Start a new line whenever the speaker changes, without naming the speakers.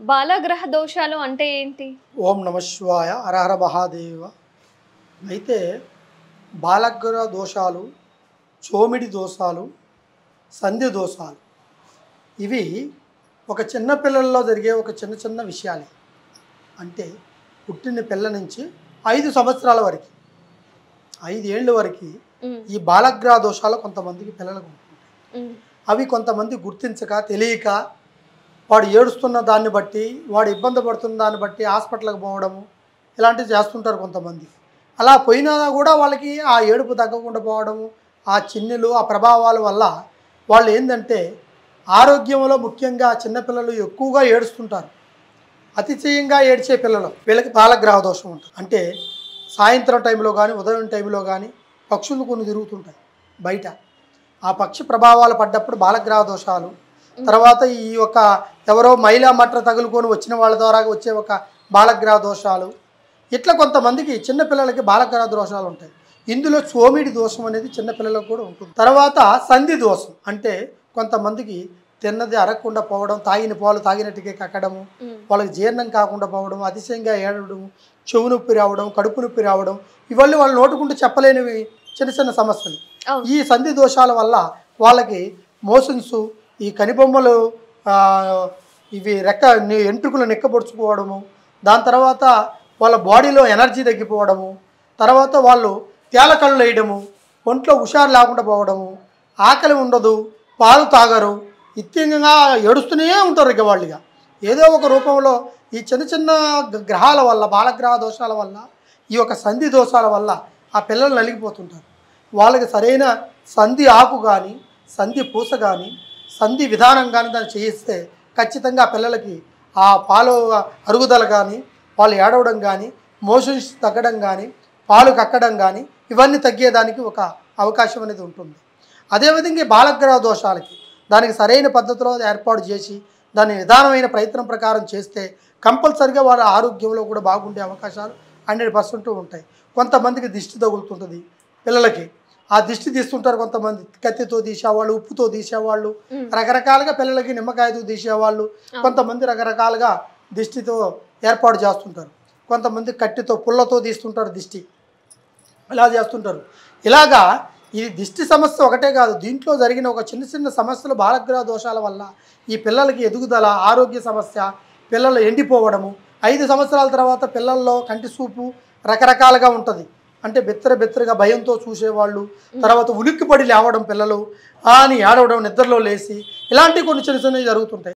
బాలగ్రహ దోషాలు అంటే ఏంటి?
ఓం నమ శివాయ హరహర మహాదేవ. అయితే బాలగ్రహ దోషాలు, చోమిడి దోషాలు, సంధి దోషాలు ఇవి ఒక చిన్న పిల్లల్లో జరిగే ఒక చిన్న చిన్న విషయాలే. అంటే పుట్టిన పిల్ల నుంచి 5 సంవత్సరాల వరకు 5 ఏళ్ళ వరకు ఈ బాలగ్రహ దోషాలు కొంతమందికి పిల్లలకు ఉంటుంటాయి. అవి కొంతమంది గుర్తించక తెలియక వాడు ఏడుస్తున్న దాన్ని బట్టి వాడు ఇబ్బంది పడుతున్న దాన్ని బట్టి హాస్పిటల్కి పోవడము ఇలాంటివి చేస్తుంటారు కొంతమంది. అలా పోయినా కూడా వాళ్ళకి ఆ ఏడుపు తగ్గకుండా పోవడము, ఆ చిన్నులు ఆ ప్రభావాల వల్ల వాళ్ళు ఏంటంటే ఆరోగ్యంలో ముఖ్యంగా చిన్నపిల్లలు ఎక్కువగా ఏడుస్తుంటారు. అతిశయంగా ఏడ్చే పిల్లలు వీళ్ళకి బాలగ్రహ దోషం ఉంటుంది. అంటే సాయంత్రం టైంలో కానీ ఉదయం టైంలో కానీ పక్షులు కొన్ని తిరుగుతుంటాయి బయట. ఆ పక్షి ప్రభావాలు పడ్డప్పుడు బాలగ్రహ దోషాలు, తర్వాత ఈ యొక్క ఎవరో మైలా మట్ర తగులుకొని వచ్చిన వాళ్ళ ద్వారా వచ్చే ఒక బాలగ్రహ దోషాలు, ఇట్లా కొంతమందికి చిన్నపిల్లలకి బాలగ్రహ దోషాలు ఉంటాయి. ఇందులో చోమిడి దోషం అనేది చిన్నపిల్లలకు కూడా ఉంటుంది. తర్వాత సంధి దోషం అంటే కొంతమందికి తిన్నది అరగకుండా పోవడం, తాగిన పాలు తాగినట్టుగా కక్కడము, వాళ్ళకి జీర్ణం కాకుండా పోవడం, అతిశయంగా ఏడవడం, చెవు నొప్పి రావడం, కడుపు నొప్పి రావడం, ఇవన్నీ వాళ్ళు నోటుకుంటూ చెప్పలేనివి చిన్న చిన్న సమస్యలు. ఈ సంధి దోషాల వల్ల వాళ్ళకి మోషన్స్, ఈ కనిబొమ్మలు ఇవి ఎంట్రుకలు నెక్కబొడుచుకోవడము, దాని తర్వాత వాళ్ళ బాడీలో ఎనర్జీ తగ్గిపోవడము, తర్వాత వాళ్ళు తేలకళ్ళు వేయడము, ఒంట్లో హుషారు లేకుండా పోవడము, ఆకలి ఉండదు, పాలు తాగరు, ఇత్యంగా ఏడుస్తూనే ఉంటారు. ఇక వాళ్ళుగా ఏదో ఒక రూపంలో ఈ చిన్న చిన్న గ్రహాల వల్ల, బాలగ్రహ దోషాల వల్ల, ఈ యొక్క సంధి దోషాల వల్ల ఆ పిల్లలు నలిగిపోతుంటారు. వాళ్ళకి సరైన సంధి ఆకు కానీ, సంధి పూస కానీ, సంధి విధానం కానీ దాన్ని చేయిస్తే ఖచ్చితంగా ఆ పిల్లలకి ఆ పాలు అరుగుదల కానీ, వాళ్ళు ఏడవడం కానీ, మోషన్స్ తగ్గడం కానీ, పాలు కక్కడం కానీ ఇవన్నీ తగ్గేదానికి ఒక అవకాశం అనేది ఉంటుంది. అదేవిధంగా బాలగ్రహ దోషాలకి దానికి సరైన పద్ధతిలో ఏర్పాటు చేసి దాని విధానమైన ప్రయత్నం ప్రకారం చేస్తే కంపల్సరిగా వాళ్ళ ఆరోగ్యంలో కూడా బాగుండే అవకాశాలు 100% ఉంటాయి. కొంతమందికి దిష్టి తగులుతుంటుంది పిల్లలకి, ఆ దిష్టి తీస్తుంటారు. కొంతమంది కత్తితో తీసేవాళ్ళు, ఉప్పుతో తీసేవాళ్ళు, రకరకాలుగా పిల్లలకి నిమ్మకాయతో తీసేవాళ్ళు, కొంతమంది రకరకాలుగా దిష్టితో ఏర్పాటు చేస్తుంటారు. కొంతమంది కత్తితో పుల్లతో తీస్తుంటారు దిష్టి, ఇలా చేస్తుంటారు. ఇలాగా ఈ దిష్టి సమస్య ఒకటే కాదు, దీంట్లో జరిగిన ఒక చిన్న చిన్న సమస్యలు బాలగ్రహ దోషాల వల్ల ఈ పిల్లలకి ఎదుగుదల, ఆరోగ్య సమస్య, పిల్లలు ఎండిపోవడము, 5 సంవత్సరాల తర్వాత పిల్లల్లో కంటి చూపు రకరకాలుగా ఉంటుంది. అంటే బెత్తరగా భయంతో చూసేవాళ్ళు, తర్వాత ఉలిక్కిపడి లేవడం పిల్లలు అని ఏడవడం, నిద్రలో లేచి, ఇలాంటివి కొన్ని చిన్న చిన్నవి జరుగుతుంటాయి.